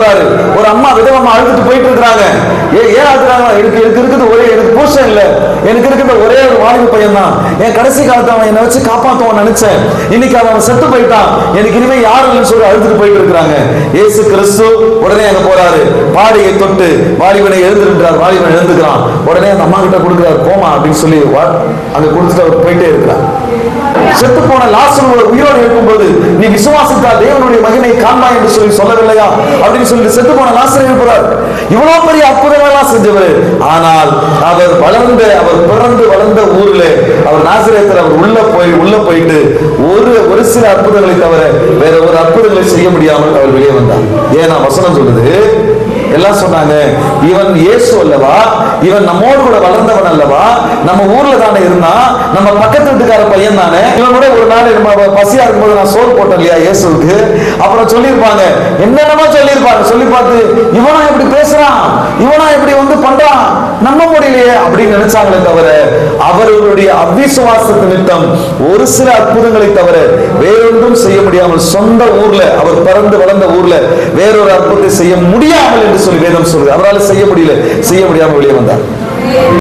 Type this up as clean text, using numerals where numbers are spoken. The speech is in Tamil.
போறாரு. ஒரு அம்மா விதவமா அழுதுட்டு போயிட்டு இருக்காங்க. ஏன் அழுகுறாங்க? எனக்கு இருக்குது ஒரே, எனக்கு புருஷன் இல்ல, எனக்கு இருக்கிற ஒரே ஒரு வாலிப பையன் தான். என் கடைசி காலத்தை அவன் என்னை வச்சு காப்பாற்றுவான் நினைச்சேன், இன்னைக்கு அவன் செத்து போயிட்டான், எனக்கு இனிமே யாரும் இல்லைன்னு சொல்லி அழுதுட்டு போயிட்டு இருக்கிறாங்க. இயேசு கிறிஸ்து உடனே அங்க போறாரு, பாடியை தொட்டு வாலிபனை எழுந்துன்றார். வாலிபன் எழுந்துக்கிறான். உடனே அந்த அம்மா கிட்ட கொடுக்குறாரு, போமா அப்படின்னு சொல்லி அங்க கொடுத்துட்டு அவர் போயிட்டே இருக்கிறார். செத்து போன லாசரு உயிரோடு இருக்கும்போது நீ விசுவாசித்தா தேவனுடைய மகிமை காண்பாய் என்று சொல்லி சொல்லவில்லையா அப்படின்னு சொல்லி செத்து போன லாசரு எழுப்புறார். இவ்வளவு பெரிய அற்புதங்கள் எல்லாம் செஞ்சவர். ஆனால் அவர் பிறந்து வளர்ந்த ஊர்ல, அவர் நாசரேத்தில் அவர் உள்ள போயிட்டு ஒரு சில அற்புதங்களை தவிர வேற ஒரு அற்புதங்களை செய்ய முடியாமல் அவர் வெளியே வந்தார். ஏன்னா வசனம் சொல்லுது, எல்லாம் சொன்னாங்க, இவன் இயேசு அல்லவா, இவன் நம்மோடு கூட வளர்ந்தவன் அல்லவா, நம்ம ஊர்ல தானே இருந்தா, நம்ம பக்கத்து வீட்டுக்கார பையன் தானே, இவன் கூட ஒரு நாள் நம்ம பசியா இருக்கும்போது நான் சோறு போட்டேன் இல்லையா இயேசுக்கு. அப்புறம் சொல்லியிருப்பாங்க, என்னென்னமோ சொல்லியிருப்பாங்க. சொல்லி பார்த்து இவனா இப்படி பேசுறான், இவனா இப்படி வந்து பண்றான், நம்ப முடியலையே அப்படின்னு நினைச்சாங்களே தவிர, அவர்களுடைய அவிசுவாசத்து நிமித்தம் ஒரு சில அற்புதங்களை தவிர வேறொன்றும் செய்ய முடியாமல், சொந்த ஊர்ல அவர் பிறந்து வளர்ந்த ஊர்ல வேறொரு அற்புதத்தை செய்ய முடியாமல் என்று சொல்லி வேதம் சொல்லுது. அவரால் செய்ய முடியாமல் வெளியே வந்தார்.